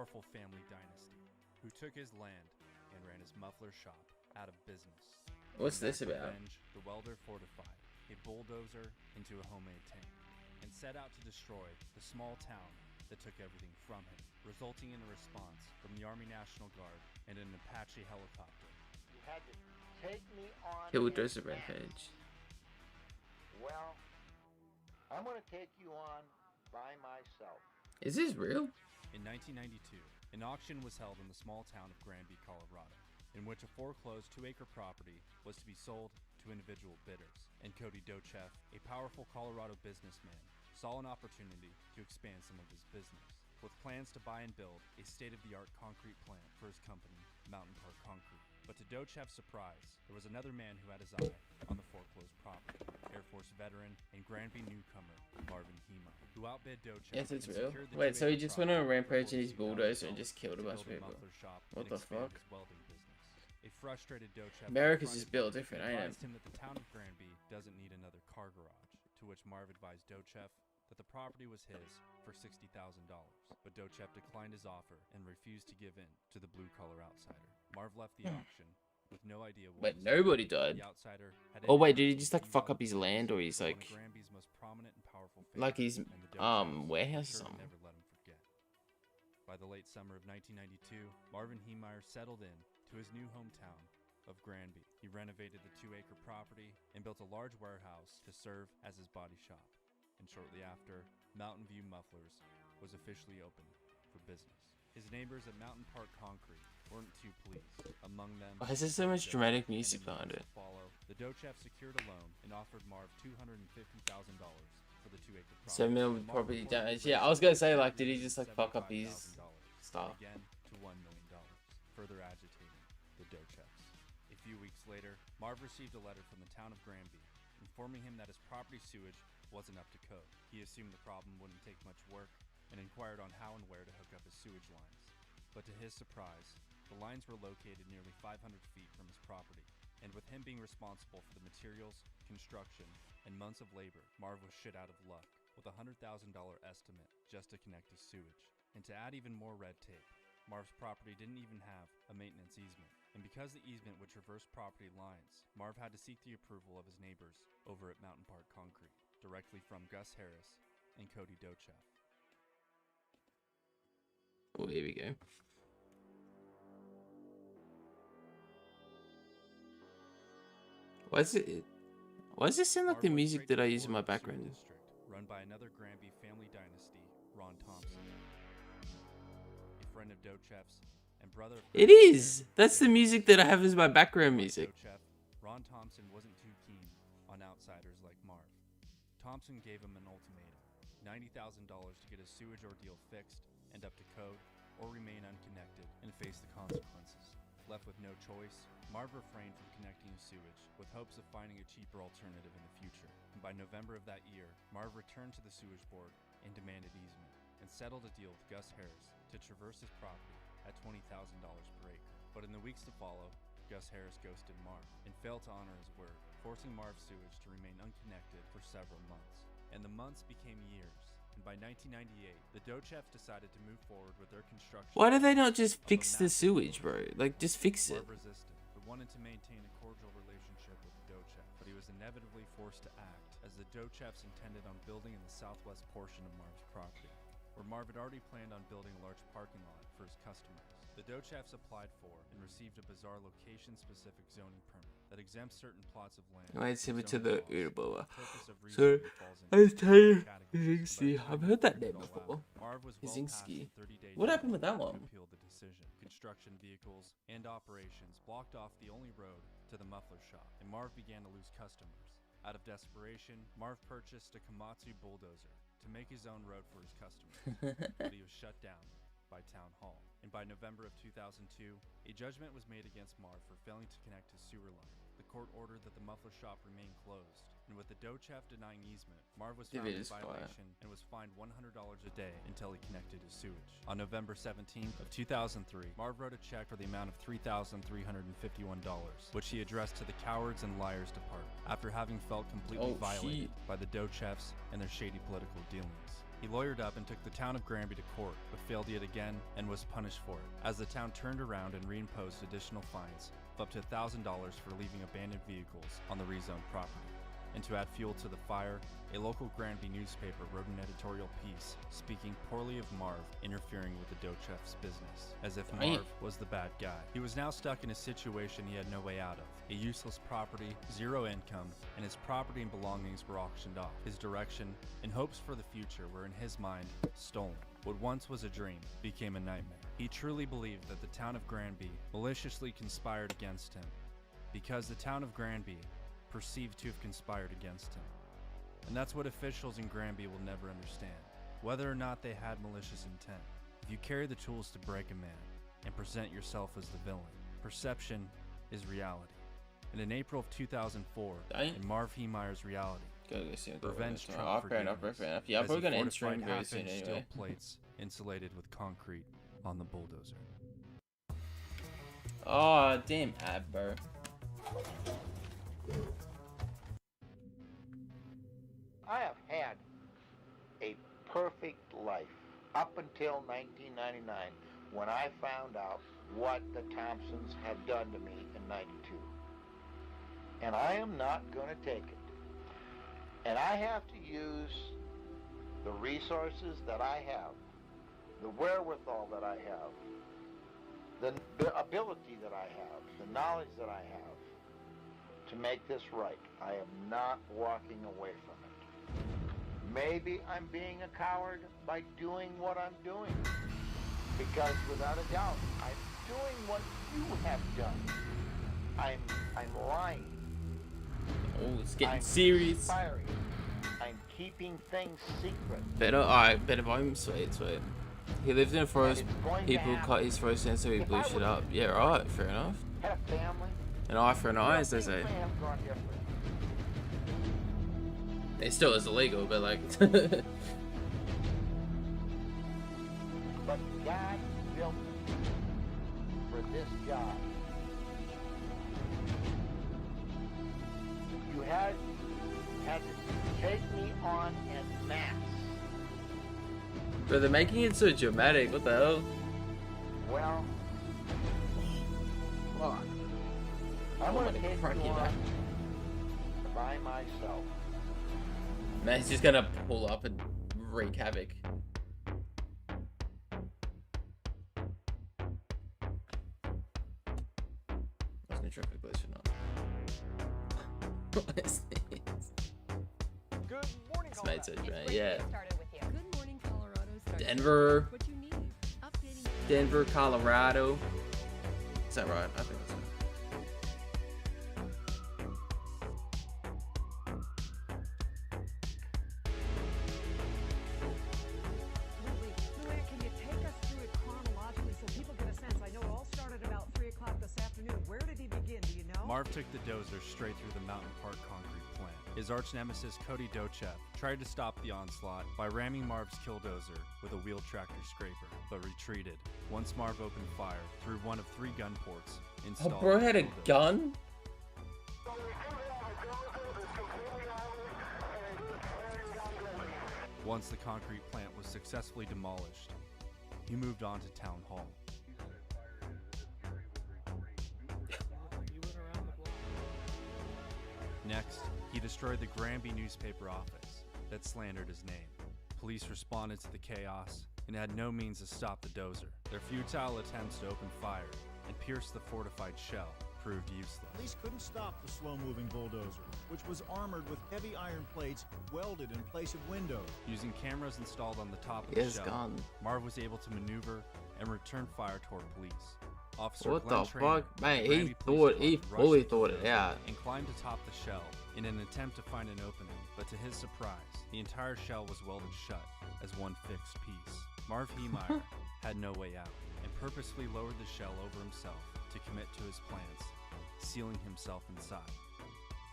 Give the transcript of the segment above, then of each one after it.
powerful family dynasty who took his land and ran his muffler shop out of business. What's In this back about? revenge, the welder fortified a bulldozer into a homemade tank and set out to destroy the small town that took everything from him, resulting in a response from the Army National Guard and an Apache helicopter. You had to take me on. Bulldozer in Rampage. Well, I'm going to take you on by myself. Is this real? In 1992, an auction was held in the small town of Granby, Colorado, in which a foreclosed 2-acre property was to be sold to individual bidders. And Cody Dochev, a powerful Colorado businessman, saw an opportunity to expand some of his business, with plans to buy and build a state-of-the-art concrete plant for his company, Mountain Park Concrete. But to Dochev's surprise, there was another man who had his eye on the foreclosed property, Air Force veteran and Granby newcomer Marvin Hema, who outbid Dochev. Yes, it's and real. secured the Wait, so he 2-acre just went on a property rampage in before his he found bulldozer and himself just killed a to bunch of build people. muffler shop What and the expand fuck? his welding business. A frustrated Dochev America's just confronted built him different, and ain't it? advised him that the town of Granby doesn't need another car garage, to which Marv advised Dochev that the property was his for $60,000. But Dochev declined his offer and refused to give in to the blue-collar outsider. Marv left the auction with no idea what Wait, was nobody happening. died. The outsider had Oh wait, entered did he into just a like fuck female up his business land, or he's with one like of Granby's most prominent and powerful like families, his and the Dochevs warehouse or certainly something? never let him forget. By the late summer of 1992, Marvin Heemeyer settled in to his new hometown of Granby. He renovated the 2-acre property and built a large warehouse to serve as his body shop. And shortly after, Mountain View Mufflers was officially open for business. His neighbors at Mountain Park Concrete weren't too pleased. Among them, Why is there so much dramatic music behind it? the Dochev secured a loan and offered Marv $250,000 for the 2-acre property. 7 million And Marv property reportedly damage. Yeah, I was gonna say, like, did he raised just like fuck up his $75,000 stuff? again to $1 million, further agitating the Dochevs. A few weeks later, Marv received a letter from the town of Granby informing him that his property sewage wasn't up to code. He assumed the problem wouldn't take much work and inquired on how and where to hook up his sewage lines. But to his surprise, the lines were located nearly 500 feet from his property, and with him being responsible for the materials, construction, and months of labor, Marv was shit out of luck with a $100,000 estimate just to connect his sewage. And to add even more red tape, Marv's property didn't even have a maintenance easement. And because the easement would traverse property lines, Marv had to seek the approval of his neighbors over at Mountain Park Concrete, directly from Gus Harris and Cody Dochev. Oh, here we go. Why does this sound like the Marv went music straight that to I the use in my Florida Sewer background? District, run by another Granby family dynasty, Ron Thompson. A friend of Dochev's and brother of It Granby is! That's the music that I have as my background music. Dochev, Ron Thompson wasn't too keen on outsiders like Marv. Thompson gave him an ultimatum: $90,000 to get his sewage ordeal fixed and up to code, or remain unconnected and face the consequences. Left with no choice, Marv refrained from connecting his sewage with hopes of finding a cheaper alternative in the future. And by November of that year, Marv returned to the sewage board and demanded easement, and settled a deal with Gus Harris to traverse his property at $20,000 per acre. But in the weeks to follow, Gus Harris ghosted Marv and failed to honor his word, forcing Marv's sewage to remain unconnected for several months. And the months became years, and by 1998, the Dochevs decided to move forward with their construction. Why do they not just fix the sewage, bro? Like, just fix it. Marv resisted, but wanted to maintain a cordial relationship with the Dochev, but he was inevitably forced to act, as the Dochevs intended on building in the southwest portion of Marv's property, where Marv had already planned on building a large parking lot for his customers. The Dochevs applied for and received a bizarre location-specific zoning permit that exempts certain plots of land. Wait, from similar to zoning the laws Uruboa. for the purpose of So, rezoning falls into I was telling categories, but Zinski. by I've the heard that time name it all before. out, Marv was well past Kaczynski. the 30-day What happened with that deadline one? to appeal the decision. Construction vehicles and operations blocked off the only road to the muffler shop, and Marv began to lose customers. Out of desperation, Marv purchased a Komatsu bulldozer to make his own road for his customers, but he was shut down by Town Hall. And by November of 2002, a judgment was made against Marv for failing to connect his sewer line. The court ordered that the muffler shop remain closed, and with the Dochev denying easement, Marv was found Dude, in it is quiet. violation and was fined $100 a day until he connected his sewage. On November 17th of 2003, Marv wrote a check for the amount of $3,351, which he addressed to the Cowards and Liars Department, after having felt completely Oh, violated shit. by the Dochevs and their shady political dealings. He lawyered up and took the town of Granby to court, but failed yet again and was punished for it, as the town turned around and reimposed additional fines of up to $1,000 for leaving abandoned vehicles on the rezoned property. And to add fuel to the fire, a local Granby newspaper wrote an editorial piece speaking poorly of Marv interfering with the Docheff's business, as if Marv was the bad guy. He was now stuck in a situation he had no way out of. A useless property, zero income, and his property and belongings were auctioned off. His direction and hopes for the future were in his mind stolen. What once was a dream became a nightmare. He truly believed that the town of Granby maliciously conspired against him, because the town of Granby perceived to have conspired against him. And that's what officials in Granby will never understand, whether or not they had malicious intent. If you carry the tools to break a man and present yourself as the villain, perception is reality. And in April of 2004, in Marv Heemeyer's reality, revenge trumped forgiveness, Yeah, I'm as probably he gonna end fortified stream very soon half-inch anyway. steel plates insulated with concrete on the bulldozer. Oh, damn ad, bro. I have had a perfect life up until 1999 when I found out what the Thompsons had done to me in 92. And I am not going to take it. And I have to use the resources that I have, the wherewithal that I have, the ability that I have, the knowledge that I have to make this right. I am not walking away from it. Maybe I'm being a coward by doing what I'm doing. Because without a doubt, I'm doing what you have done. I'm lying. Oh, it's getting I'm serious. conspiring. I'm keeping things secret. Better, alright, better volume, sweet. He lived in a forest, And it's going to people happen. cut his forest down so he If blew I shit would- up. Yeah, right, fair enough. Had a family. An eye for an eye, as they things say. may have gone different. It still is illegal, but like... But God built me for this job. You had to take me on en masse. Bro, they're making it so dramatic, what the hell? Well, Fuck. I'm Oh going my to take crikey, you on man. by myself. Man, he's just gonna pull up and wreak havoc. That's no traffic glitch or not. What is this? Good morning, It's made Colorado. so It's dramatic. great to Yeah. get started with you. Good morning, Colorado. Starting Denver. what you need. Updating. Denver, Colorado. Is that right? I think that's right. Luann, can you take us through it chronologically so people get a sense? I know it all started about 3 o'clock this afternoon. Where did he begin? Do you know? Marv took the dozer straight through the Mountain Park concrete plant. His arch nemesis Cody Docheff tried to stop the onslaught by ramming Marv's killdozer with a wheel tractor scraper, but retreated once Marv opened fire through one of 3 gun ports Oh, installed. bro in the had a bulldozer. gun? Once the concrete plant was successfully demolished, he moved on to Town Hall. Next, he destroyed the Granby newspaper office that slandered his name. Police responded to the chaos and had no means to stop the dozer. Their futile attempts to open fire and pierce the fortified shell proved useless. Police couldn't stop the slow-moving bulldozer, which was armored with heavy iron plates welded in place of windows. Using cameras installed on the top of He the has shell, gone. Marv was able to maneuver and return fire toward police. Officer What Glenn the Traynor fuck? of Man, the he Granby Police thought, he Department fully rushed the thought it dozer out. and climbed atop the shell in an attempt to find an opening, but to his surprise, the entire shell was welded shut as one fixed piece. Marv Heemeyer had no way out and purposefully lowered the shell over himself to commit to his plans, sealing himself inside.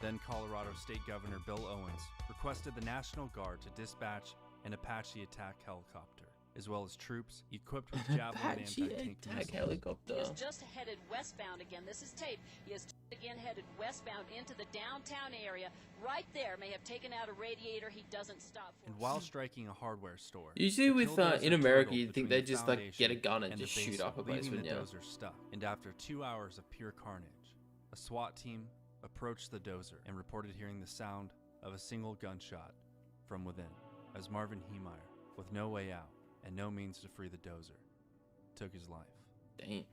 Then Colorado State Governor Bill Owens requested the National Guard to dispatch an Apache attack helicopter. as well as troops equipped with javelin and anti-tank attack missiles. helicopter. He is just headed westbound again. This is tape. He is again headed westbound into the downtown area. Right there, may have taken out a radiator. He doesn't stop for. And while striking a hardware store, Usually the with Killdozer in America, toggled you'd think between they'd the just like get a foundation gun and the just shoot basement, up a place, leaving wouldn't the you? dozer stuck. And after 2 hours of pure carnage, a SWAT team approached the dozer and reported hearing the sound of a single gunshot from within, as Marvin Heemeyer, with no way out and no means to free the dozer, took his life. Dang.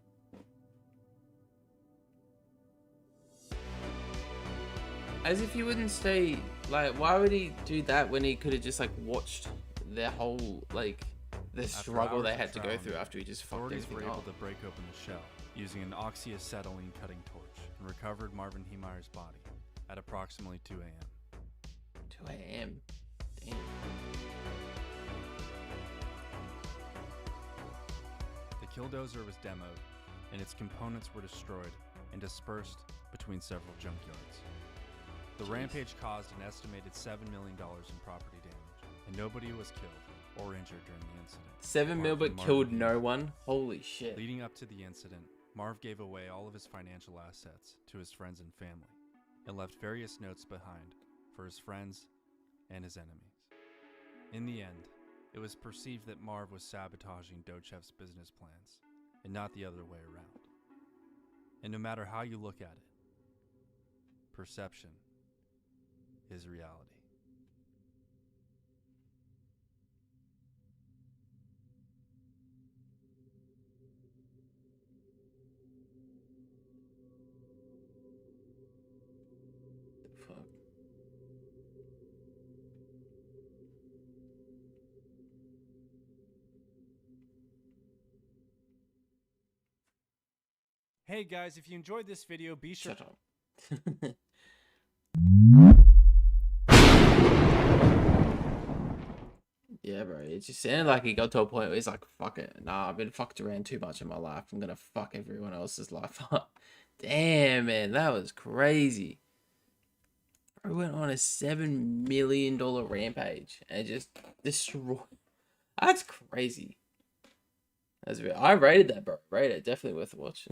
As if he wouldn't stay, like, why would he do that when he could have just like watched their whole, like, the struggle they hours had of to go trial, through after he just fucked authorities were everything able up. to break open the shell using an oxyacetylene cutting torch and recovered Marvin Heemeyer's body at approximately 2 a.m. 2 a.m. Damn. The Killdozer was demoed, and its components were destroyed and dispersed between several junkyards. The rampage caused an estimated $7 million in property damage, and nobody was killed or injured during the incident. 7 mil apart but from killed Marvin no Heemeyer. one? Holy shit. Leading up to the incident, Marv gave away all of his financial assets to his friends and family, and left various notes behind for his friends and his enemies. In the end, it was perceived that Marv was sabotaging Dochev's business plans, and not the other way around. And no matter how you look at it, perception is reality. The fuck? Hey guys, if you enjoyed this video, be sure Shut up. Yeah, bro. It just sounded like he got to a point where he's like, fuck it. Nah, I've been fucked around too much in my life. I'm gonna fuck everyone else's life up. Damn, man. That was crazy. Bro went on a $7 million rampage and just destroyed. That's crazy. That's I rated that, bro. Rated it. Definitely worth watching.